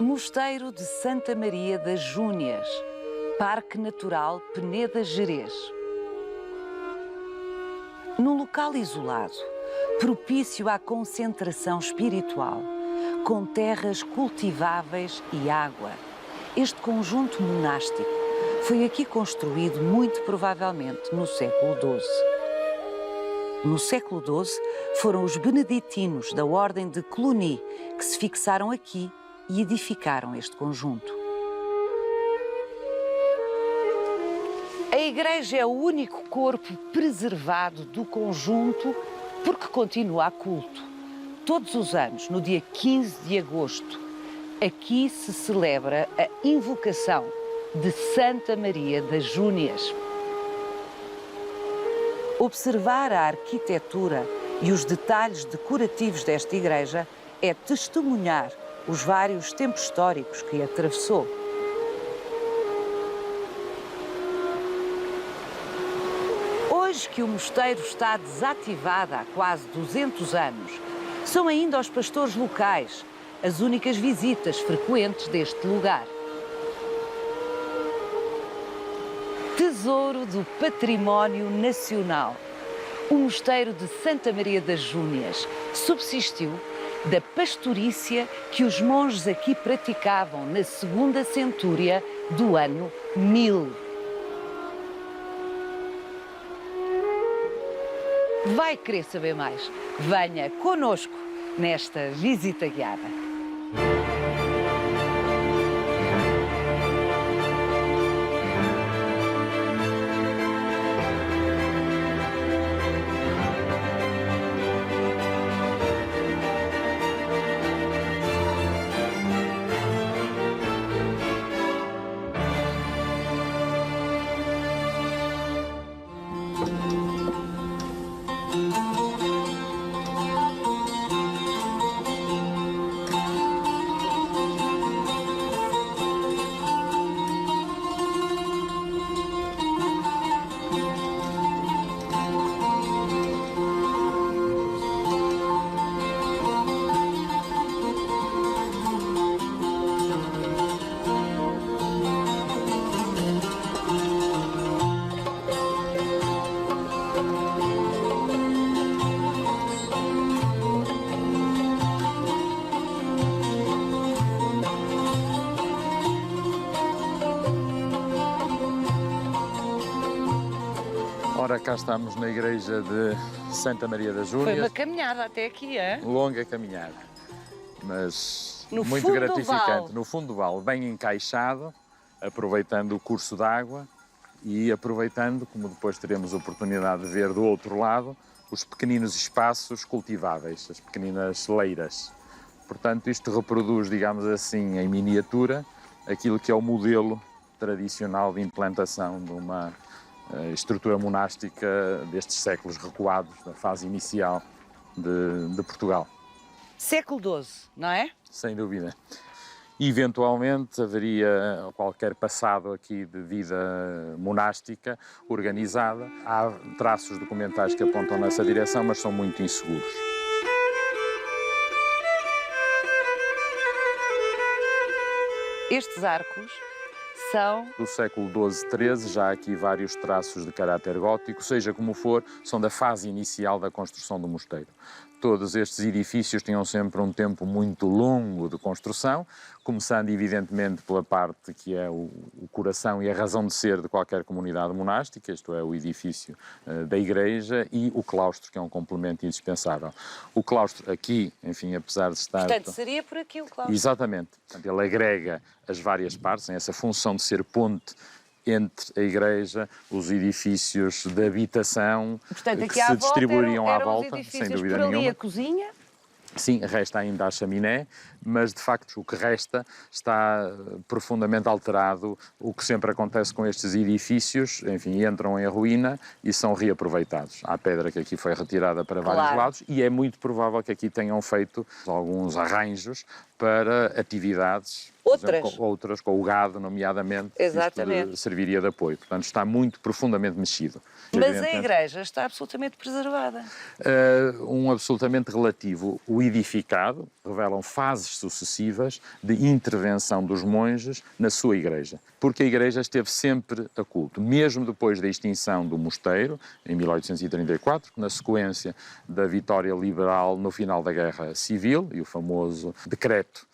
Mosteiro de Santa Maria das Júnias, Parque Natural Peneda Gerês. Num local isolado, propício à concentração espiritual, com terras cultiváveis e água, este conjunto monástico foi aqui construído muito provavelmente no século XII. No século XII, foram os beneditinos da Ordem de Cluny que se fixaram aqui e edificaram este conjunto. A igreja é o único corpo preservado do conjunto porque continua a culto. Todos os anos, no dia 15 de agosto, aqui se celebra a invocação de Santa Maria das Júnias. Observar a arquitetura e os detalhes decorativos desta igreja é testemunhar os vários tempos históricos que atravessou. Hoje que o mosteiro está desativado há quase 200 anos, são ainda os pastores locais as únicas visitas frequentes deste lugar. Tesouro do Património Nacional, o Mosteiro de Santa Maria das Júnias subsistiu da pastorícia que os monges aqui praticavam na segunda centúria do ano 1000. Vai querer saber mais? Venha conosco nesta visita guiada. Ora, cá estamos na igreja de Santa Maria das Júnias. Foi uma caminhada até aqui, é? Longa caminhada, mas No muito fundo do gratificante. vale. No fundo do vale, bem encaixado, aproveitando o curso d'água e aproveitando, como depois teremos oportunidade de ver do outro lado, os pequeninos espaços cultiváveis, as pequeninas leiras. Portanto, isto reproduz, digamos assim, em miniatura, aquilo que é o modelo tradicional de implantação de uma estrutura monástica destes séculos recuados, da fase inicial de Portugal. Século XII, não é? Sem dúvida. Eventualmente haveria qualquer passado aqui de vida monástica organizada. Há traços documentais que apontam nessa direção, mas são muito inseguros. Estes arcos são Do século XII, XIII, já há aqui vários traços de caráter gótico, seja como for, são da fase inicial da construção do mosteiro. Todos estes edifícios tinham sempre um tempo muito longo de construção, começando evidentemente pela parte que é o coração e a razão de ser de qualquer comunidade monástica, isto é, o edifício da igreja, e o claustro, que é um complemento indispensável. O claustro aqui, enfim, apesar de estar... Portanto, seria por aqui o claustro. Exatamente. Portanto, ele agrega as várias partes, tem essa função de ser ponte entre a igreja, os edifícios de habitação, Portanto, aqui que à se volta distribuiriam à eram os volta, sem edifícios, dúvida por ali nenhuma. a cozinha. Sim, resta ainda a chaminé, mas de facto o que resta está profundamente alterado. O que sempre acontece com estes edifícios, enfim, entram em ruína e são reaproveitados. Há pedra que aqui foi retirada para vários lados e é muito provável que aqui tenham feito alguns arranjos para atividades Outras? Exemplo, outras, com o gado, nomeadamente, Exatamente. isto serviria de apoio. Portanto, está muito profundamente mexido. Mas a igreja está absolutamente preservada. Um absolutamente relativo. O edificado revelam fases sucessivas de intervenção dos monges na sua igreja, porque a igreja esteve sempre a culto, mesmo depois da extinção do mosteiro, em 1834, na sequência da vitória liberal no final da Guerra Civil e o famoso decreto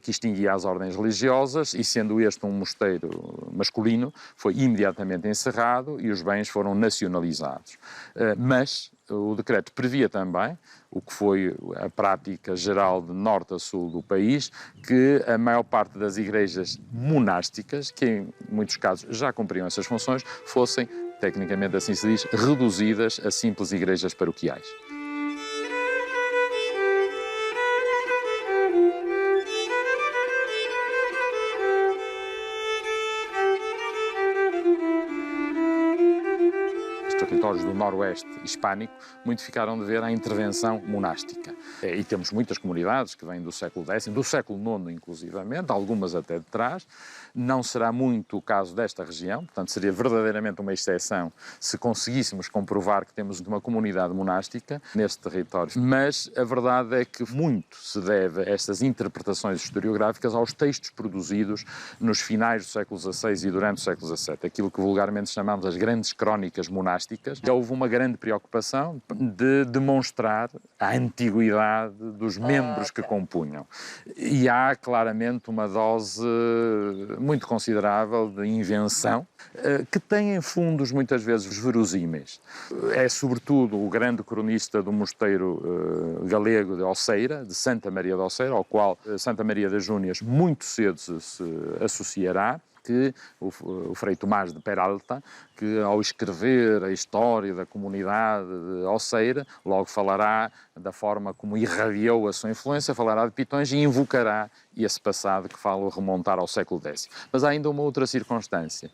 que extinguia as ordens religiosas, e sendo este um mosteiro masculino, foi imediatamente encerrado e os bens foram nacionalizados. Mas o decreto previa também, o que foi a prática geral de norte a sul do país, que a maior parte das igrejas monásticas, que em muitos casos já cumpriam essas funções, fossem, tecnicamente assim se diz, reduzidas a simples igrejas paroquiais. Territórios do noroeste hispânico, muito ficaram de ver a intervenção monástica. E temos muitas comunidades que vêm do século X, do século IX inclusivamente, algumas até de trás. Não será muito o caso desta região, portanto seria verdadeiramente uma exceção se conseguíssemos comprovar que temos uma comunidade monástica neste território. Mas a verdade é que muito se deve a estas interpretações historiográficas aos textos produzidos nos finais do século XVI e durante o século XVII, aquilo que vulgarmente chamamos as grandes crónicas monásticas. Já houve uma grande preocupação de demonstrar a antiguidade dos membros que compunham. E há claramente uma dose muito considerável de invenção, que tem fundos muitas vezes verosímeis. É sobretudo o grande cronista do mosteiro galego de Oceira, de Santa Maria de Oceira, ao qual Santa Maria das Júnias muito cedo se associará, que o Frei Tomás de Peralta, que ao escrever a história da comunidade de Oceira, logo falará da forma como irradiou a sua influência, falará de Pitões e invocará esse passado que fala remontar ao século X. Mas há ainda uma outra circunstância,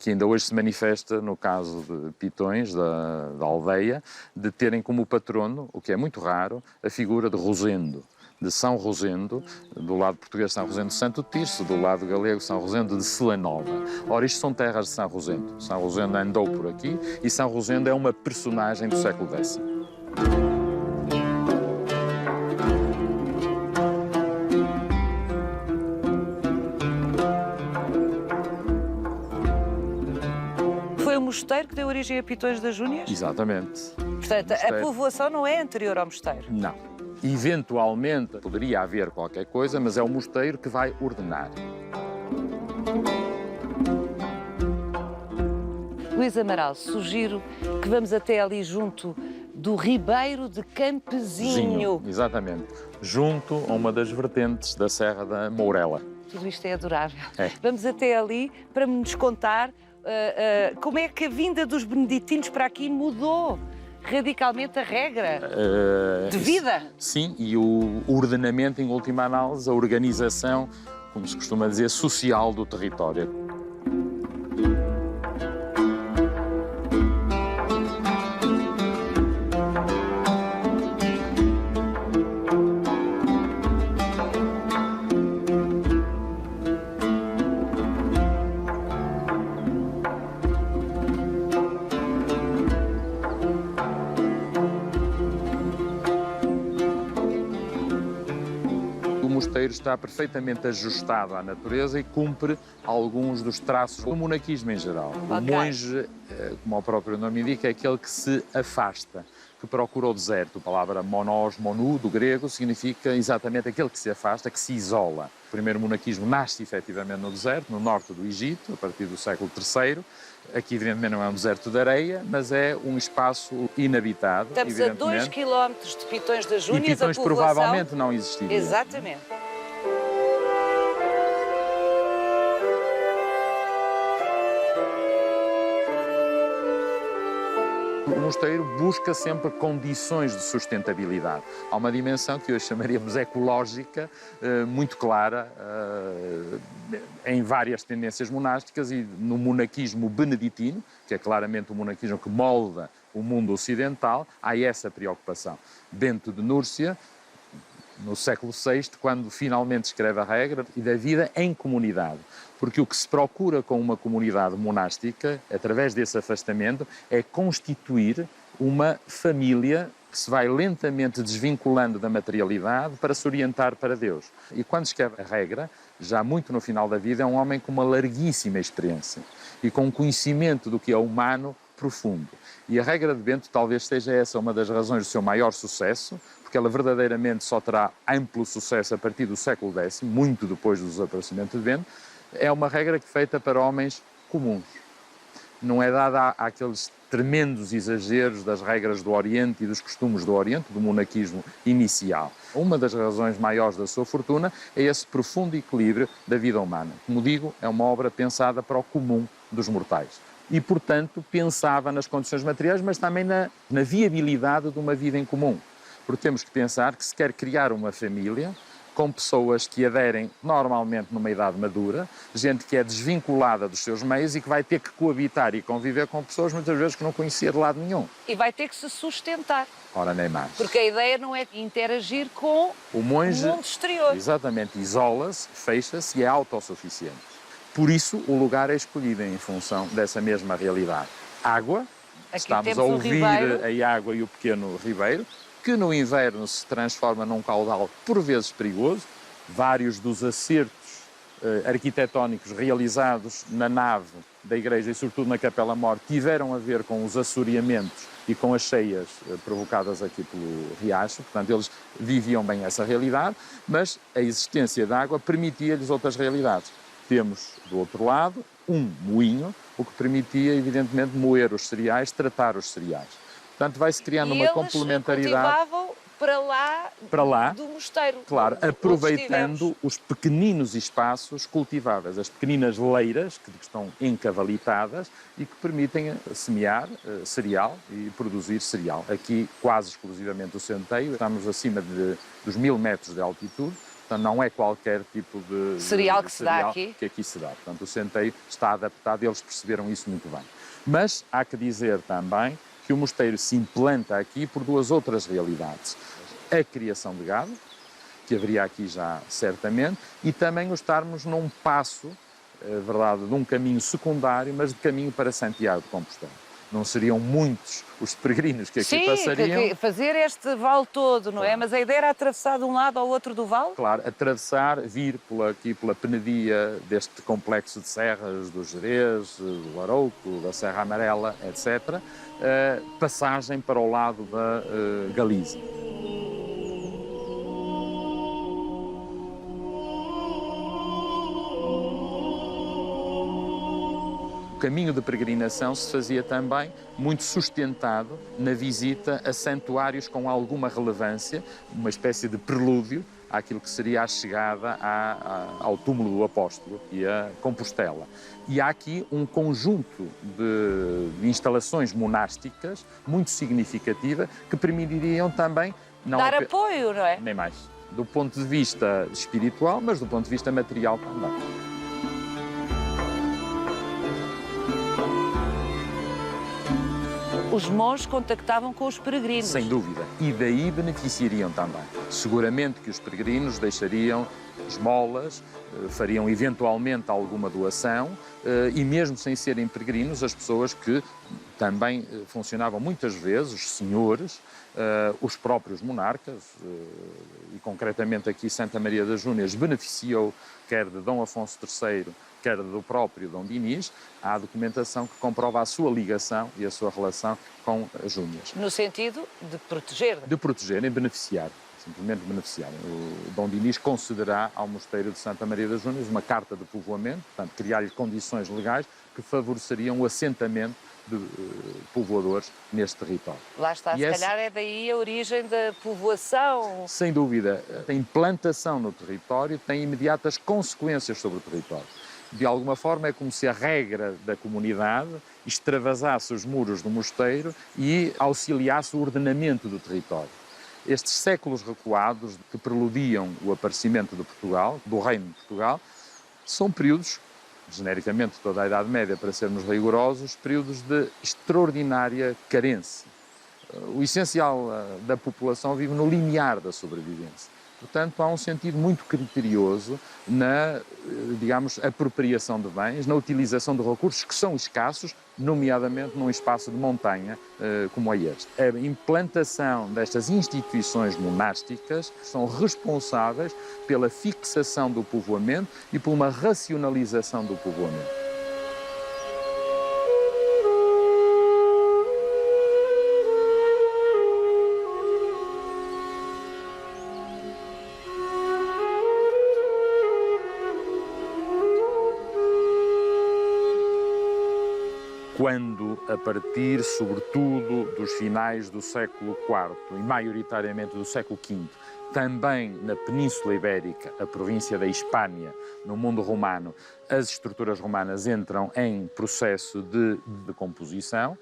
que ainda hoje se manifesta no caso de Pitões, da aldeia, de terem como patrono, o que é muito raro, a figura de Rosendo, de São Rosendo, do lado português São Rosendo de Santo Tirso, do lado galego São Rosendo de Celanova. Ora, isto são terras de São Rosendo. São Rosendo andou por aqui e São Rosendo é uma personagem do século X. Foi o mosteiro que deu origem a Pitões das Júnias? Exatamente. Portanto, a povoação não é anterior ao mosteiro? Não. Eventualmente poderia haver qualquer coisa, mas é o mosteiro que vai ordenar. Luís Amaral, sugiro que vamos até ali junto do Ribeiro de Campezinho. Exatamente. Junto a uma das vertentes da Serra da Mourela. Tudo isto é adorável. É. Vamos até ali para nos contar como é que a vinda dos beneditinos para aqui mudou radicalmente a regra de vida. Sim, e o ordenamento, em última análise, a organização, como se costuma dizer, social do território. O mosteiro está perfeitamente ajustado à natureza e cumpre alguns dos traços do monaquismo em geral. Okay. O monge, como o próprio nome indica, é aquele que se afasta, que procura o deserto. A palavra monos, monu, do grego, significa exatamente aquele que se afasta, que se isola. O primeiro monaquismo nasce efetivamente no deserto, no norte do Egito, a partir do século III. Aqui, evidentemente, não é um deserto de areia, mas é um espaço inabitado. Estamos a 2 km de Pitões das Júnias, e Pitões a povoação provavelmente não existiria. Exatamente. O mosteiro busca sempre condições de sustentabilidade. Há uma dimensão que hoje chamaríamos ecológica, muito clara, em várias tendências monásticas, e no monaquismo beneditino, que é claramente o monaquismo que molda o mundo ocidental, há essa preocupação. Bento de Núrcia, no século VI, quando finalmente escreve a regra e da vida em comunidade. Porque o que se procura com uma comunidade monástica, através desse afastamento, é constituir uma família que se vai lentamente desvinculando da materialidade para se orientar para Deus. E quando escreve a regra, já muito no final da vida, é um homem com uma larguíssima experiência e com um conhecimento do que é humano profundo. E a regra de Bento talvez seja essa uma das razões do seu maior sucesso, porque ela verdadeiramente só terá amplo sucesso a partir do século X, muito depois do desaparecimento de Bento. É uma regra feita para homens comuns. Não é dada àqueles tremendos exageros das regras do Oriente e dos costumes do Oriente, do monaquismo inicial. Uma das razões maiores da sua fortuna é esse profundo equilíbrio da vida humana. Como digo, é uma obra pensada para o comum dos mortais. E, portanto, pensava nas condições materiais, mas também na viabilidade de uma vida em comum. Porque temos que pensar que se quer criar uma família com pessoas que aderem normalmente numa idade madura, gente que é desvinculada dos seus meios e que vai ter que coabitar e conviver com pessoas muitas vezes que não conhecia de lado nenhum. E vai ter que se sustentar. Ora, nem mais. Porque a ideia não é interagir com o monge, o mundo exterior. Exatamente, isola-se, fecha-se e é autossuficiente. Por isso, o lugar é escolhido em função dessa mesma realidade. Água, aqui estamos a ouvir a água e o pequeno ribeiro, que no inverno se transforma num caudal por vezes perigoso. Vários dos acertos arquitetónicos realizados na nave da igreja e sobretudo na Capela Mor tiveram a ver com os assoreamentos e com as cheias provocadas aqui pelo riacho. Portanto, eles viviam bem essa realidade, mas a existência da água permitia-lhes outras realidades. Temos, do outro lado, um moinho, o que permitia, evidentemente, moer os cereais, tratar os cereais. Portanto, vai-se criando uma complementaridade. Cultivavam para lá do mosteiro. Claro, aproveitando os pequeninos espaços cultiváveis, as pequeninas leiras que estão encavalitadas e que permitem semear cereal e produzir cereal. Aqui, quase exclusivamente o centeio, estamos acima dos 1000 metros de altitude. Portanto, não é qualquer tipo de cereal que se dá aqui? Que aqui se dá. Portanto, o centeio está adaptado e eles perceberam isso muito bem. Mas há que dizer também que o mosteiro se implanta aqui por duas outras realidades. A criação de gado, que haveria aqui já certamente, e também o estarmos num passo, verdade, de um caminho secundário, mas de caminho para Santiago de Compostela. Não seriam muitos os peregrinos que aqui passariam. Sim, fazer este vale todo, não é? Mas a ideia era atravessar de um lado ao outro do vale? Claro, atravessar, vir aqui pela penedia deste complexo de serras, do Gerês, do Arouco, da Serra Amarela, etc., passagem para o lado da Galiza. O caminho de peregrinação se fazia também muito sustentado na visita a santuários com alguma relevância, uma espécie de prelúdio àquilo que seria a chegada ao túmulo do apóstolo e a Compostela. E há aqui um conjunto de instalações monásticas muito significativa que permitiriam também... dar apoio, não é? Nem mais. Do ponto de vista espiritual, mas do ponto de vista material também. Os monges contactavam com os peregrinos. Sem dúvida. E daí beneficiariam também. Seguramente que os peregrinos deixariam esmolas, fariam eventualmente alguma doação e mesmo sem serem peregrinos, as pessoas que também funcionavam muitas vezes, os senhores, os próprios monarcas, e concretamente aqui Santa Maria das Júnias beneficiou quer de Dom Afonso III, quer do próprio Dom Dinis. Há documentação que comprova a sua ligação e a sua relação com as Júnias. No sentido de proteger? De proteger e beneficiar, simplesmente beneficiar. O Dom Dinis concederá ao Mosteiro de Santa Maria das Júnias uma carta de povoamento, portanto, criar-lhe condições legais que favoreceriam o assentamento de povoadores neste território. Lá está, se calhar é daí a origem da povoação. Sem dúvida. A implantação no território tem imediatas consequências sobre o território. De alguma forma é como se a regra da comunidade extravasasse os muros do mosteiro e auxiliasse o ordenamento do território. Estes séculos recuados que preludiam o aparecimento de Portugal, do Reino de Portugal, são períodos, genericamente toda a Idade Média, para sermos rigorosos, períodos de extraordinária carência. O essencial da população vive no limiar da sobrevivência. Portanto, há um sentido muito criterioso na, digamos, apropriação de bens, na utilização de recursos que são escassos, nomeadamente num espaço de montanha como é este. A implantação destas instituições monásticas são responsáveis pela fixação do povoamento e por uma racionalização do povoamento. Quando, a partir, sobretudo, dos finais do século IV e maioritariamente do século V, também na Península Ibérica, a província da Hispânia, no mundo romano, as estruturas romanas entram em processo de decomposição.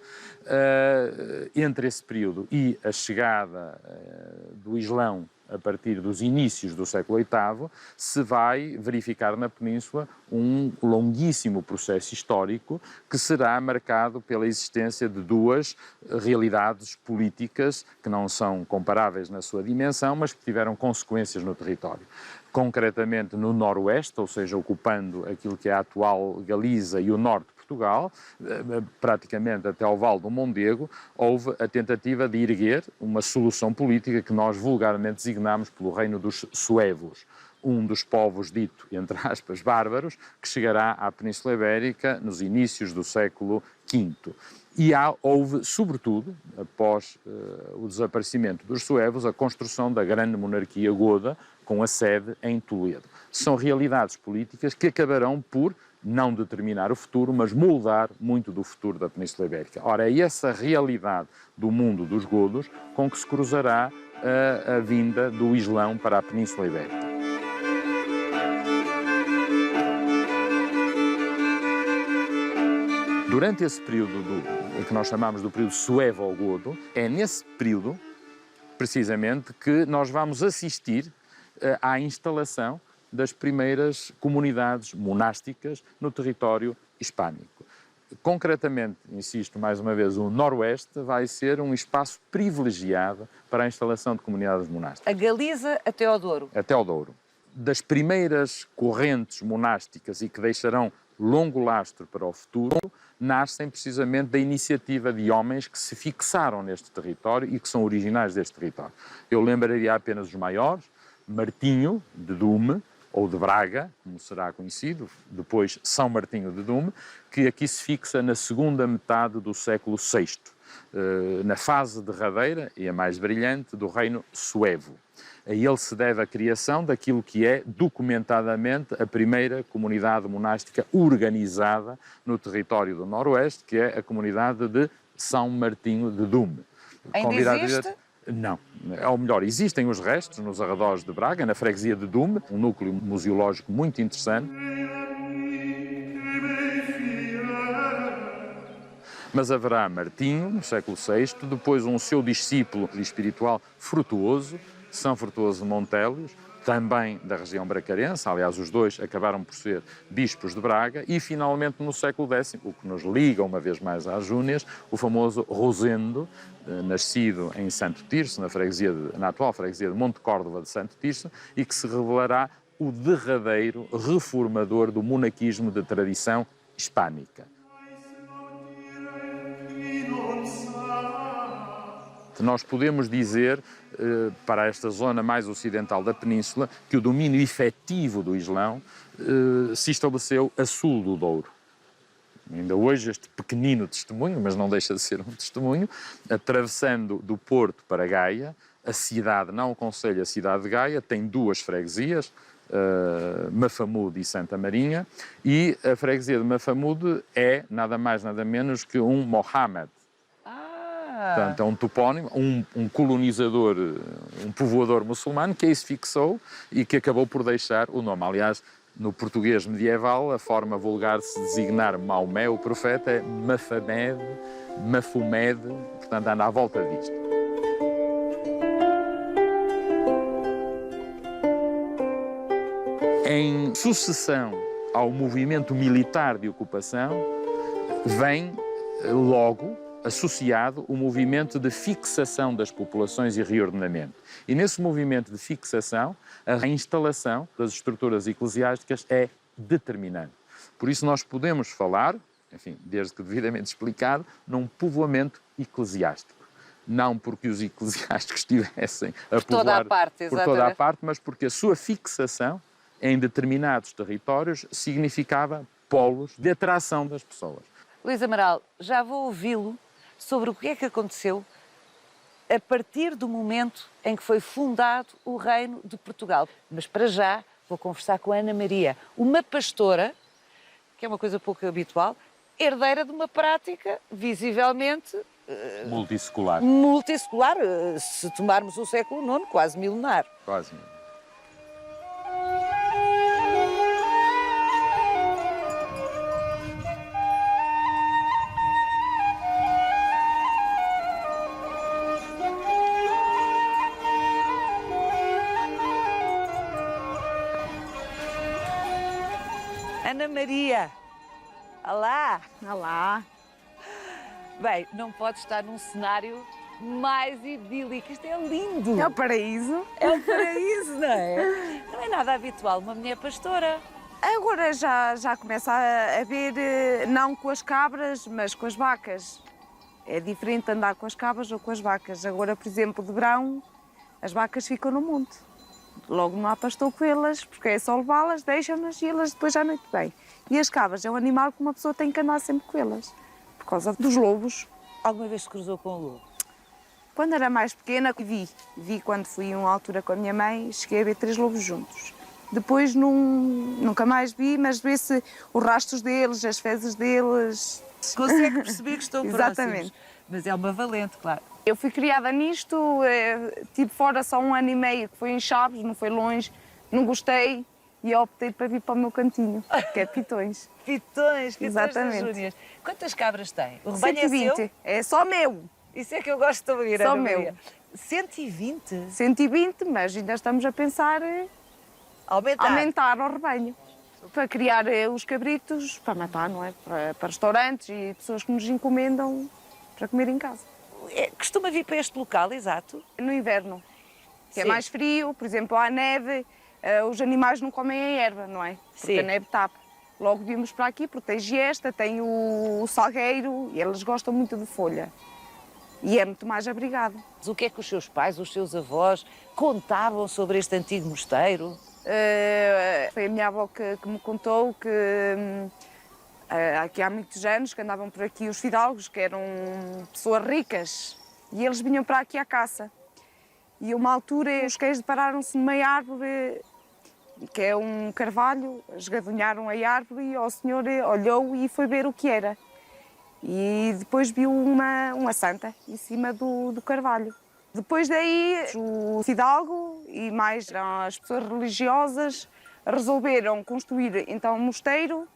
Entre esse período e a chegada do Islão, a partir dos inícios do século VIII, se vai verificar na Península um longuíssimo processo histórico que será marcado pela existência de duas realidades políticas que não são comparáveis na sua dimensão, mas que tiveram consequências no território. Concretamente no noroeste, ou seja, ocupando aquilo que é a atual Galiza e o norte de Portugal, praticamente até ao Vale do Mondego, houve a tentativa de erguer uma solução política que nós vulgarmente designamos pelo reino dos suevos, um dos povos dito, entre aspas, bárbaros, que chegará à Península Ibérica nos inícios do século V. E houve, sobretudo, após o desaparecimento dos suevos, a construção da grande monarquia goda, com a sede em Toledo. São realidades políticas que acabarão por não determinar o futuro, mas moldar muito do futuro da Península Ibérica. Ora, é essa realidade do mundo dos godos com que se cruzará a vinda do Islão para a Península Ibérica. Durante esse período que nós chamamos do período suevo-godo, é nesse período, precisamente, que nós vamos assistir à instalação das primeiras comunidades monásticas no território hispânico. Concretamente, insisto mais uma vez, o Noroeste vai ser um espaço privilegiado para a instalação de comunidades monásticas. A Galiza até ao Douro. Até ao Douro. Das primeiras correntes monásticas e que deixarão longo lastro para o futuro, nascem precisamente da iniciativa de homens que se fixaram neste território e que são originais deste território. Eu lembraria apenas os maiores: Martinho de Dume, ou de Braga, como será conhecido, depois São Martinho de Dume, que aqui se fixa na segunda metade do século VI, na fase derradeira e a mais brilhante do reino suevo. A ele se deve a criação daquilo que é documentadamente a primeira comunidade monástica organizada no território do Noroeste, que é a comunidade de São Martinho de Dume. Ainda existe? Não. Ou melhor, existem os restos nos arredores de Braga, na freguesia de Dume, um núcleo museológico muito interessante. Mas haverá Martinho, no século VI, depois um seu discípulo espiritual Frutuoso, São Frutuoso de Montélios, também da região bracarense, aliás, os dois acabaram por ser bispos de Braga, e finalmente no século X, o que nos liga uma vez mais às Júnias, o famoso Rosendo, nascido em Santo Tirso, na atual freguesia de Monte Córdova de Santo Tirso, e que se revelará o derradeiro reformador do monaquismo de tradição hispânica. Nós podemos dizer, para esta zona mais ocidental da península, que o domínio efetivo do Islão se estabeleceu a sul do Douro. Ainda hoje este pequenino testemunho, mas não deixa de ser um testemunho, atravessando do Porto para Gaia, a cidade, não o concelho, a cidade de Gaia, tem duas freguesias, Mafamude e Santa Marinha, e a freguesia de Mafamude é nada mais nada menos que um Mohammed. Portanto, é um topónimo, um colonizador, um povoador muçulmano que aí se fixou e que acabou por deixar o nome. Aliás, no português medieval, a forma vulgar de se designar Maomé, o profeta, é Mafamed, Mafumed, portanto, anda à volta disto. Em sucessão ao movimento militar de ocupação, vem logo associado o movimento de fixação das populações e reordenamento. E nesse movimento de fixação, a reinstalação das estruturas eclesiásticas é determinante. Por isso nós podemos falar, enfim, desde que devidamente explicado, num povoamento eclesiástico. Não porque os eclesiásticos estivessem a povoar por toda a parte, mas porque a sua fixação em determinados territórios significava polos de atração das pessoas. Luís Amaral, já vou ouvi-lo sobre o que é que aconteceu a partir do momento em que foi fundado o Reino de Portugal. Mas para já vou conversar com a Ana Maria, uma pastora, que é uma coisa pouco habitual, herdeira de uma prática visivelmente multissecular. Multissecular, se tomarmos o século IX, quase milenar. Quase. Ana Maria, olá! Olá! Bem, não pode estar num cenário mais idílico. Isto é lindo! É o paraíso. É um paraíso, não é? Não é nada habitual uma mulher pastora. Agora já começa a ver, não com as cabras, mas com as vacas. É diferente andar com as cabras ou com as vacas. Agora, por exemplo, de verão, as vacas ficam no monte. Logo não há pastor com elas, porque é só levá-las, deixam-nas e elas depois à noite vêm. E as cabras é um animal que uma pessoa tem que andar sempre com elas. Por causa dos lobos. Alguma vez se cruzou com o lobo? Quando era mais pequena, vi quando fui a uma altura com a minha mãe, cheguei a ver 3 lobos juntos. Depois nunca mais vi, mas vê-se os rastros deles, as fezes deles. Consegue perceber que estão próximos. Exatamente. Mas é uma valente, claro. Eu fui criada nisto, tive fora só 1 ano e meio, que foi em Chaves, não foi longe, não gostei e optei para vir para o meu cantinho, que é Pitões. Pitões, Exatamente. das Júnias. Quantas cabras tem? O rebanho 120, é seu? é só meu. Isso é que eu gosto de ouvir, Só Ana meu. Maria. 120? 120, mas ainda estamos a pensar aumentar o rebanho. Para criar os cabritos, para matar, não é? Para restaurantes e pessoas que nos encomendam para comer em casa. Costuma vir para este local, exato? No inverno, que é Sim. mais frio, por exemplo, há neve, os animais não comem a erva, não é? Porque Sim. a neve tapa. Logo vimos para aqui, porque tem giesta, tem o salgueiro e eles gostam muito de folha. E é muito mais abrigado. O que é que os seus pais, os seus avós contavam sobre este antigo mosteiro? Foi a minha avó que me contou que aqui há muitos anos que andavam por aqui os fidalgos, que eram pessoas ricas, e eles vinham para aqui à caça. E uma altura os cães depararam-se numa árvore, que é um carvalho, esgadunharam a árvore e o senhor olhou e foi ver o que era. E depois viu uma santa em cima do carvalho. Depois daí, o fidalgo e mais as pessoas religiosas resolveram construir então um mosteiro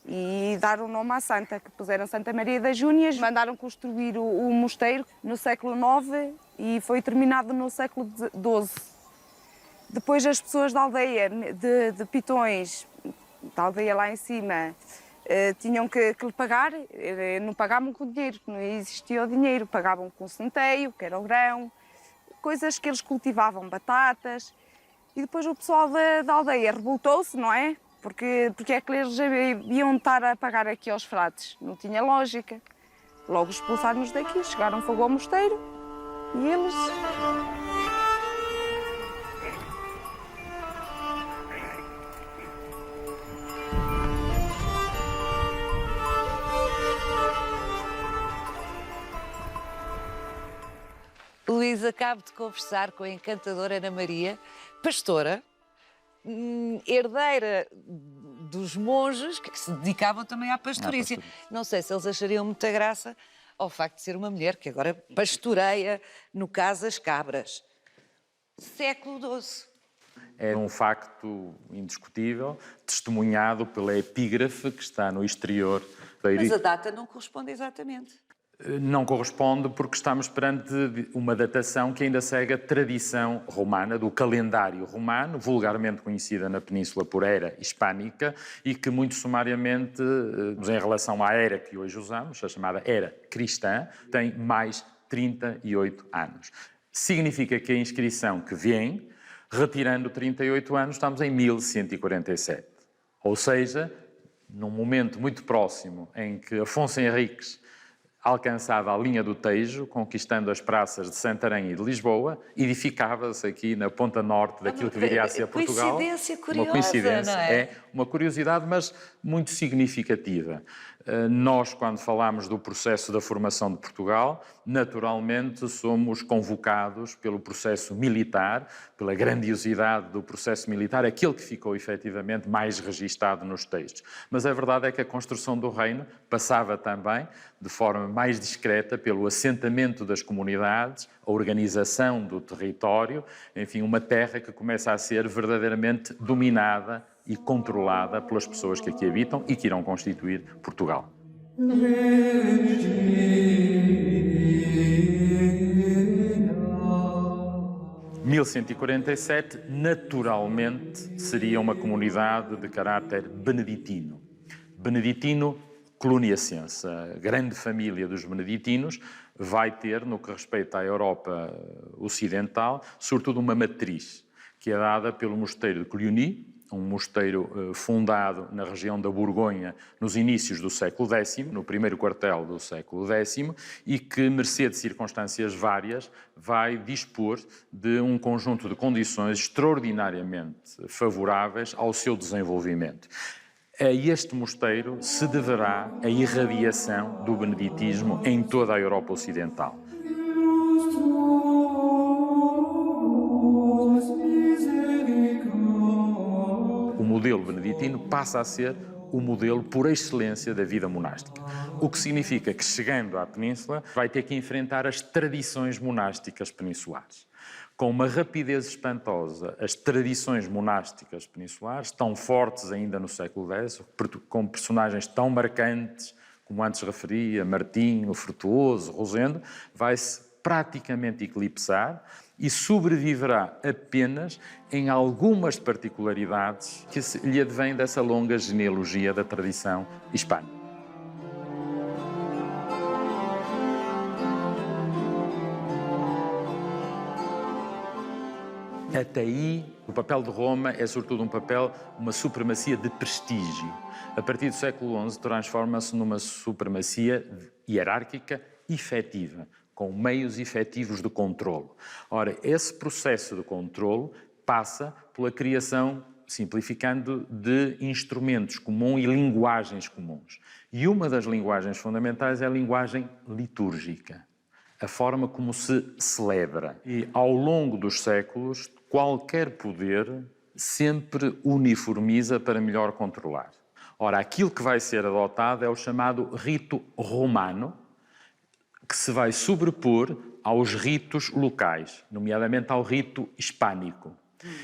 e dar o nome à santa, que puseram Santa Maria das Júnias. Mandaram construir o mosteiro no século IX e foi terminado no século XII. Depois as pessoas da aldeia de Pitões, da aldeia lá em cima, tinham que lhe pagar, não pagavam com dinheiro, não existia o dinheiro, pagavam com centeio, que era o grão, coisas que eles cultivavam, batatas. E depois o pessoal da aldeia revoltou-se, não é? Porque é que eles iam estar a pagar aqui aos frades? Não tinha lógica. Logo expulsaram-nos daqui, chegaram fogo ao mosteiro e eles... Luís, acabo de conversar com a encantadora Ana Maria, pastora, herdeira dos monges que se dedicavam também à pastorícia. Não sei se eles achariam muita graça ao facto de ser uma mulher que agora pastoreia, no caso, as cabras. Século XII. É um facto indiscutível, testemunhado pela epígrafe que está no exterior da Mas igreja. a data não corresponde exatamente. Não corresponde porque estamos perante uma datação que ainda segue a tradição romana, do calendário romano, vulgarmente conhecida na Península por Era Hispânica, e que muito sumariamente, em relação à era que hoje usamos, a chamada Era Cristã, tem mais 38 anos. Significa que a inscrição que vem, retirando 38 anos, estamos em 1147. Ou seja, num momento muito próximo em que Afonso Henriques alcançava a linha do Tejo, conquistando as praças de Santarém e de Lisboa, edificava-se aqui na ponta norte daquilo que viria a ser Portugal. Coincidência curiosa, uma coincidência, não é? Uma curiosidade, mas muito significativa. Nós, quando falamos do processo da formação de Portugal, naturalmente somos convocados pelo processo militar, pela grandiosidade do processo militar, aquele que ficou efetivamente mais registado nos textos. Mas a verdade é que a construção do reino passava também, de forma mais discreta, pelo assentamento das comunidades, a organização do território, enfim, uma terra que começa a ser verdadeiramente dominada e controlada pelas pessoas que aqui habitam e que irão constituir Portugal. 1147, naturalmente, seria uma comunidade de caráter beneditino. Beneditino cluniacense. A grande família dos beneditinos vai ter, no que respeita à Europa ocidental, sobretudo uma matriz, que é dada pelo mosteiro de Cluny, um mosteiro fundado na região da Borgonha nos inícios do século X, no primeiro quartel do século X, e que, mercê de circunstâncias várias, vai dispor de um conjunto de condições extraordinariamente favoráveis ao seu desenvolvimento. A este mosteiro se deverá a irradiação do beneditismo em toda a Europa Ocidental. O modelo beneditino passa a ser o modelo por excelência da vida monástica. O que significa que, chegando à Península, vai ter que enfrentar as tradições monásticas peninsulares. Com uma rapidez espantosa, as tradições monásticas peninsulares, tão fortes ainda no século X, com personagens tão marcantes, como antes referia, Martinho, Frutuoso, Rosendo, vai-se praticamente eclipsar e sobreviverá apenas em algumas particularidades que lhe advêm dessa longa genealogia da tradição hispânica. Até aí, o papel de Roma é sobretudo uma supremacia de prestígio. A partir do século XI, transforma-se numa supremacia hierárquica efetiva, com meios efetivos de controlo. Ora, esse processo de controlo passa pela criação, simplificando, de instrumentos comuns e linguagens comuns. E uma das linguagens fundamentais é a linguagem litúrgica, a forma como se celebra. E, ao longo dos séculos, qualquer poder sempre uniformiza para melhor controlar. Ora, aquilo que vai ser adotado é o chamado rito romano, que se vai sobrepor aos ritos locais, nomeadamente ao rito hispânico,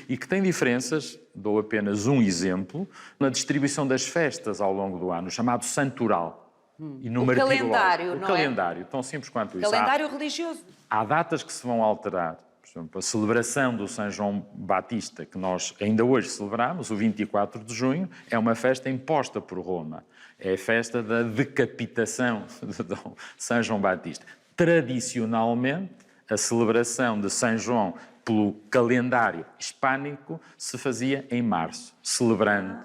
e que tem diferenças, dou apenas um exemplo, na distribuição das festas ao longo do ano, chamado santoral. E no o calendário, não é? O calendário, tão simples quanto isso. Calendário religioso. Há datas que se vão alterar. Por exemplo, a celebração do São João Batista, que nós ainda hoje celebramos, o 24 de junho, é uma festa imposta por Roma. É a festa da decapitação de São João Batista. Tradicionalmente, a celebração de São João pelo calendário hispânico se fazia em março, celebrando.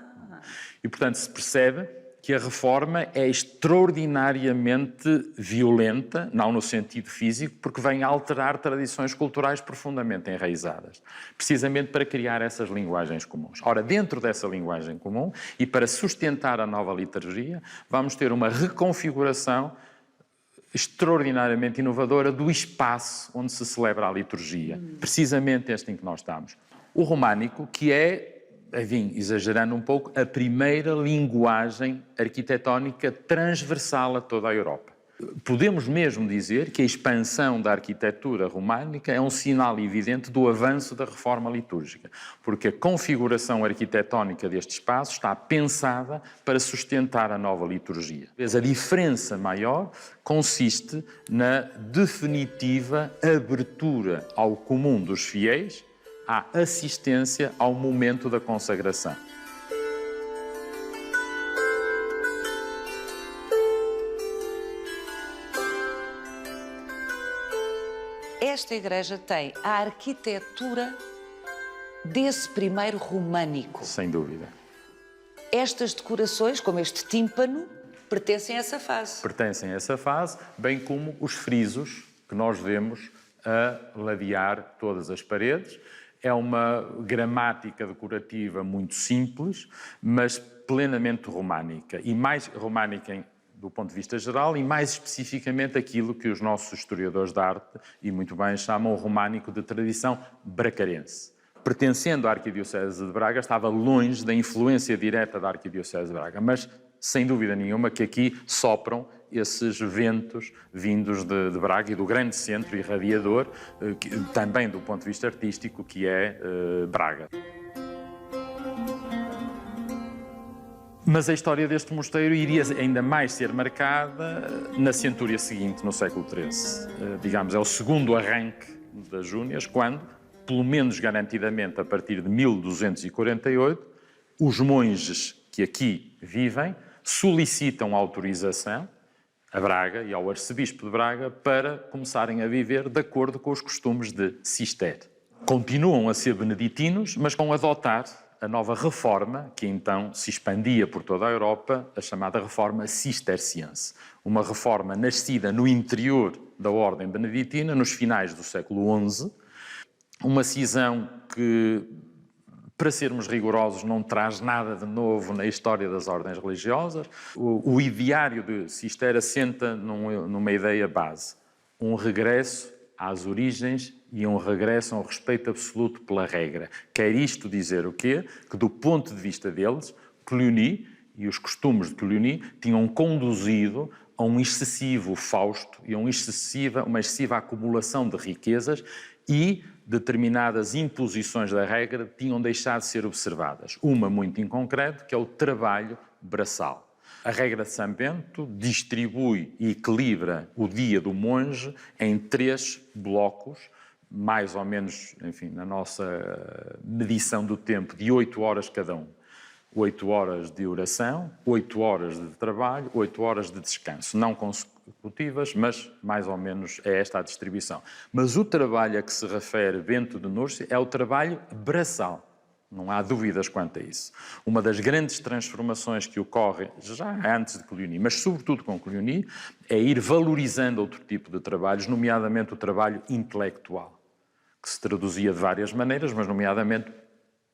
E, portanto, se percebe que a reforma é extraordinariamente violenta, não no sentido físico, porque vem alterar tradições culturais profundamente enraizadas, precisamente para criar essas linguagens comuns. Ora, dentro dessa linguagem comum, e para sustentar a nova liturgia, vamos ter uma reconfiguração extraordinariamente inovadora do espaço onde se celebra a liturgia, precisamente este em que nós estamos. O românico, que é, enfim, exagerando um pouco, a primeira linguagem arquitetónica transversal a toda a Europa. Podemos mesmo dizer que a expansão da arquitetura românica é um sinal evidente do avanço da reforma litúrgica, porque a configuração arquitetónica deste espaço está pensada para sustentar a nova liturgia. A diferença maior consiste na definitiva abertura ao comum dos fiéis à assistência ao momento da consagração. Esta igreja tem a arquitetura desse primeiro românico. Sem dúvida. Estas decorações, como este tímpano, pertencem a essa fase. Pertencem a essa fase, bem como os frisos que nós vemos a ladear todas as paredes. É uma gramática decorativa muito simples, mas plenamente românica. E mais românica do ponto de vista geral e mais especificamente aquilo que os nossos historiadores de arte, e muito bem, chamam o românico de tradição bracarense. Pertencendo à Arquidiocese de Braga, estava longe da influência direta da Arquidiocese de Braga, mas sem dúvida nenhuma que aqui sopram esses ventos vindos de Braga e do grande centro irradiador, também do ponto de vista artístico, que é Braga. Mas a história deste mosteiro iria ainda mais ser marcada na centúria seguinte, no século XIII. Digamos, é o segundo arranque das Júnias, quando, pelo menos garantidamente a partir de 1248, os monges que aqui vivem solicitam autorização a Braga e ao arcebispo de Braga para começarem a viver de acordo com os costumes de Cister. Continuam a ser beneditinos, mas vão adotar a nova reforma, que então se expandia por toda a Europa, a chamada reforma cisterciense. Uma reforma nascida no interior da ordem beneditina, nos finais do século XI, uma cisão que, para sermos rigorosos, não traz nada de novo na história das ordens religiosas. O ideário de Cister assenta numa ideia base, um regresso às origens e um regresso a um respeito absoluto pela regra. Quer isto dizer o quê? Que do ponto de vista deles, Cluny e os costumes de Cluny tinham conduzido a um excessivo fausto e a uma excessiva acumulação de riquezas e determinadas imposições da regra tinham deixado de ser observadas. Uma muito em concreto, que é o trabalho braçal. A regra de São Bento distribui e equilibra o dia do monge em 3 blocos, mais ou menos, enfim, na nossa medição do tempo, de 8 horas cada um. 8 horas de oração, 8 horas de trabalho, 8 horas de descanso. Não consecutivas, mas mais ou menos é esta a distribuição. Mas o trabalho a que se refere Bento de Núrcia é o trabalho braçal. Não há dúvidas quanto a isso. Uma das grandes transformações que ocorre, já antes de Cluny, mas sobretudo com Cluny, é ir valorizando outro tipo de trabalhos, nomeadamente o trabalho intelectual, que se traduzia de várias maneiras, mas nomeadamente,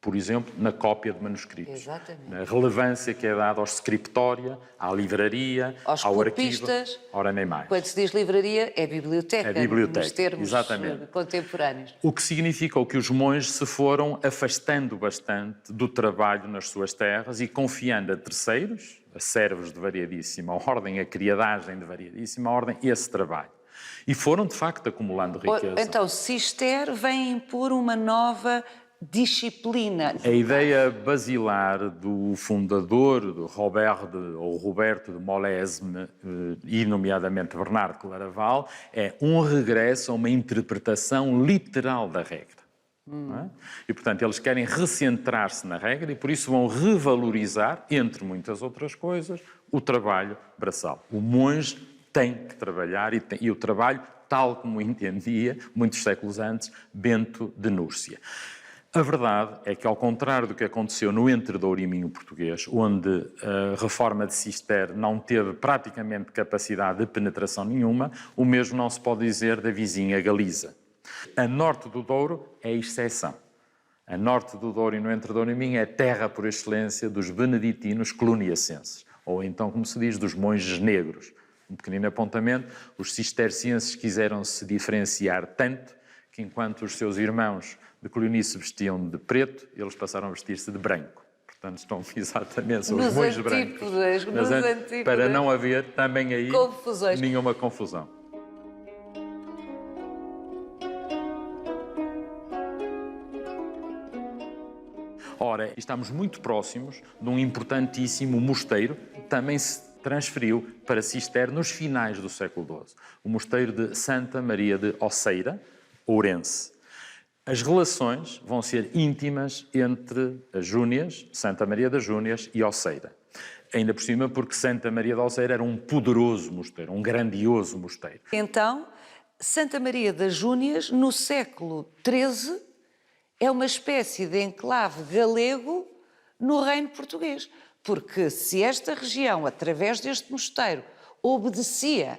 por exemplo, na cópia de manuscritos. Exatamente. Na relevância que é dada ao scriptória, à livraria, aos ao copistas, arquivo. Ora, nem mais. Quando se diz livraria, é biblioteca, É biblioteca, nos termos exatamente. contemporâneos. O que significou que os monges se foram afastando bastante do trabalho nas suas terras e confiando a terceiros, a servos de variadíssima ordem, a criadagem de variadíssima ordem, esse trabalho. E foram, de facto, acumulando riqueza. Então, Cister vem impor uma nova disciplina. A ideia basilar do fundador, do Roberto de Molesme, e nomeadamente Bernardo Claraval, é um regresso a uma interpretação literal da regra. Não é? E, portanto, eles querem recentrar-se na regra e, por isso, vão revalorizar, entre muitas outras coisas, o trabalho braçal. O monge tem que trabalhar e o trabalho, tal como entendia, muitos séculos antes, Bento de Núrcia. A verdade é que, ao contrário do que aconteceu no Entredouro e Minho português, onde a reforma de Cister não teve praticamente capacidade de penetração nenhuma, o mesmo não se pode dizer da vizinha Galiza. A norte do Douro é exceção. A norte do Douro e no Entredouro e Minho é terra por excelência dos beneditinos cluniacenses, ou então, como se diz, dos monges negros. Um pequenino apontamento, os cistercienses quiseram se diferenciar tanto que, enquanto os seus irmãos de Cluny se vestiam de preto, eles passaram a vestir-se de branco. Portanto, estão exatamente, são os Nos molhos brancos. antípodas, nos antípodas. Para não haver também aí Confusões. nenhuma confusão. Ora, estamos muito próximos de um importantíssimo mosteiro, também se transferiu para Cister nos finais do século XII, o mosteiro de Santa Maria de Oceira, Ourense. As relações vão ser íntimas entre as Júnias, Santa Maria das Júnias e Oceira. Ainda por cima porque Santa Maria de Oceira era um poderoso mosteiro, um grandioso mosteiro. Então, Santa Maria das Júnias, no século XIII, é uma espécie de enclave galego no reino português. Porque se esta região, através deste mosteiro, obedecia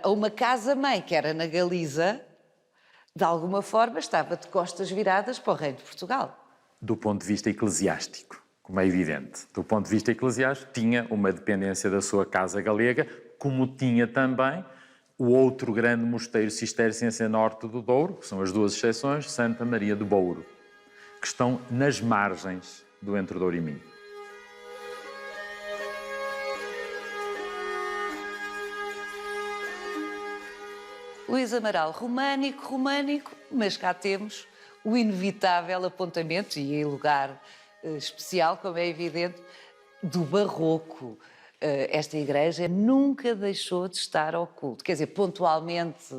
a uma casa-mãe que era na Galiza, de alguma forma estava de costas viradas para o reino de Portugal. Do ponto de vista eclesiástico, como é evidente. Do ponto de vista eclesiástico, tinha uma dependência da sua casa galega, como tinha também o outro grande mosteiro cisterciense a norte do Douro, que são as duas exceções, Santa Maria de Bouro, que estão nas margens do Entre Douro e Minho. Luís Amaral, românico, mas cá temos o inevitável apontamento, e em lugar especial, como é evidente, do barroco. Esta igreja nunca deixou de estar ao culto. Quer dizer, pontualmente,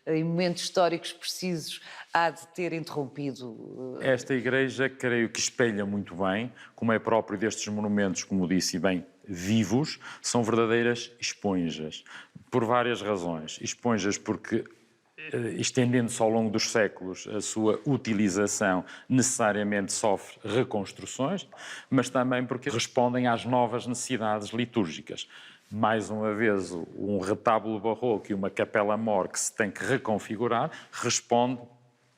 em momentos históricos precisos, há de ter interrompido. Esta igreja, creio que espelha muito bem, como é próprio destes monumentos, como disse bem, vivos, são verdadeiras esponjas, por várias razões. Esponjas porque, estendendo-se ao longo dos séculos, a sua utilização necessariamente sofre reconstruções, mas também porque respondem às novas necessidades litúrgicas. Mais uma vez, um retábulo barroco e uma capela-mor que se tem que reconfigurar responde,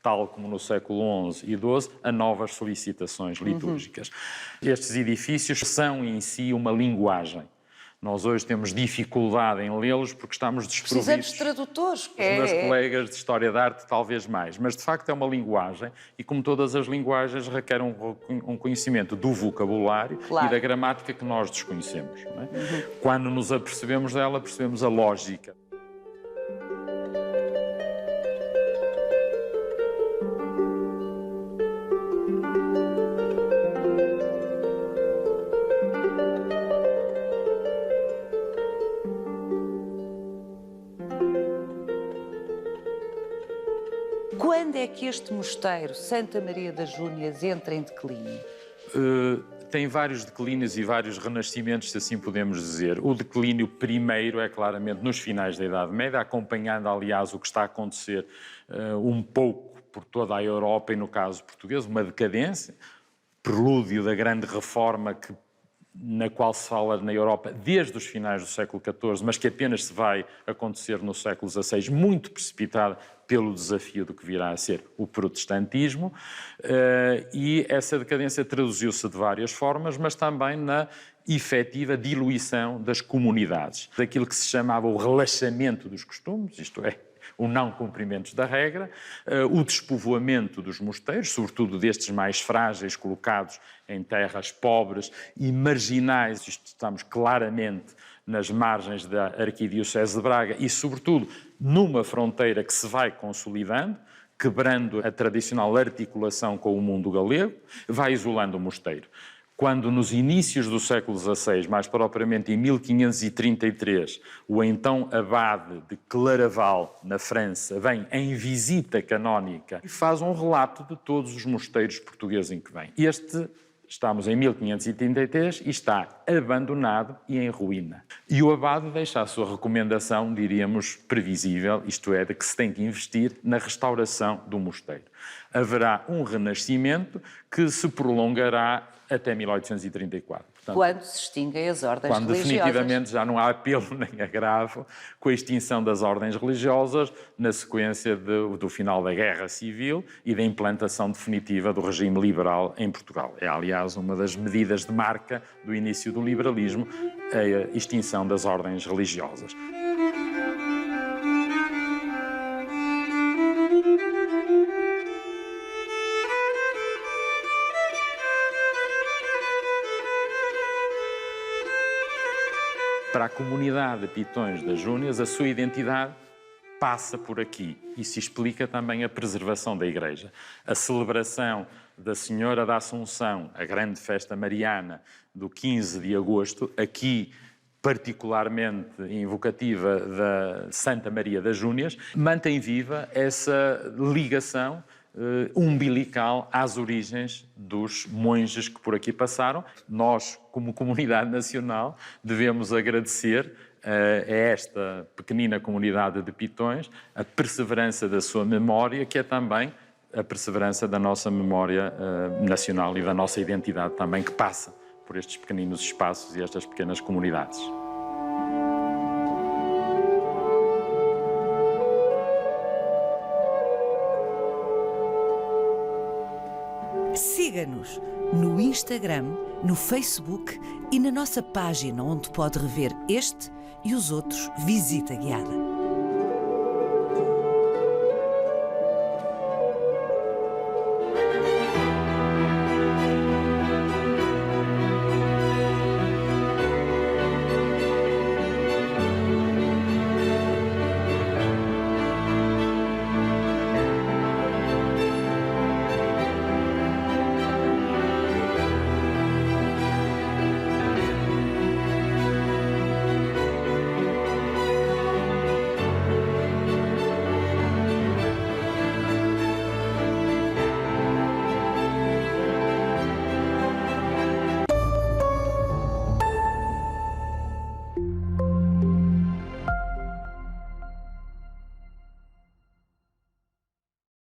tal como no século XI e XII, a novas solicitações litúrgicas. Estes edifícios são em si uma linguagem. Nós hoje temos dificuldade em lê-los porque estamos desprovidos. Precisamos de tradutores. Os meus colegas de História da Arte talvez mais, mas de facto é uma linguagem e, como todas as linguagens, requer um conhecimento do vocabulário e da gramática que nós desconhecemos. Não é? Quando nos apercebemos dela, percebemos a lógica. Quando é que este mosteiro, Santa Maria das Júnias, entra em declínio? Tem vários declínios e vários renascimentos, se assim podemos dizer. O declínio primeiro é claramente nos finais da Idade Média, acompanhando, aliás, o que está a acontecer um pouco por toda a Europa e, no caso português, uma decadência, prelúdio da grande reforma na qual se fala na Europa desde os finais do século XIV, mas que apenas se vai acontecer no século XVI, muito precipitada pelo desafio do que virá a ser o protestantismo, e essa decadência traduziu-se de várias formas, mas também na efetiva diluição das comunidades, daquilo que se chamava o relaxamento dos costumes, isto é, o não cumprimento da regra, o despovoamento dos mosteiros, sobretudo destes mais frágeis, colocados em terras pobres e marginais. Estamos claramente nas margens da Arquidiocese de Braga e, sobretudo, numa fronteira que se vai consolidando, quebrando a tradicional articulação com o mundo galego, vai isolando o mosteiro. Quando, nos inícios do século XVI, mais propriamente em 1533, o então abade de Claraval, na França, vem em visita canónica e faz um relato de todos os mosteiros portugueses em que vem. Estamos em 1533 e está abandonado e em ruína. E o abade deixa a sua recomendação, diríamos, previsível, isto é, de que se tem que investir na restauração do mosteiro. Haverá um renascimento que se prolongará até 1834. Portanto, quando se extinguem as ordens quando religiosas. definitivamente já não há apelo nem agravo com a extinção das ordens religiosas na sequência do final da Guerra Civil e da implantação definitiva do regime liberal em Portugal. É, aliás, uma das medidas de marca do início do liberalismo, a extinção das ordens religiosas. para a comunidade de Pitões das Júnias, a sua identidade passa por aqui. Isso explica também a preservação da igreja. A celebração da Senhora da Assunção, a grande festa mariana do 15 de agosto, aqui particularmente invocativa da Santa Maria das Júnias, mantém viva essa ligação umbilical às origens dos monges que por aqui passaram. Nós, como comunidade nacional, devemos agradecer a esta pequenina comunidade de Pitões a perseverança da sua memória, que é também a perseverança da nossa memória nacional e da nossa identidade também, que passa por estes pequeninos espaços e estas pequenas comunidades. Siga-nos no Instagram, no Facebook e na nossa página, onde pode rever este e os outros Visita Guiada.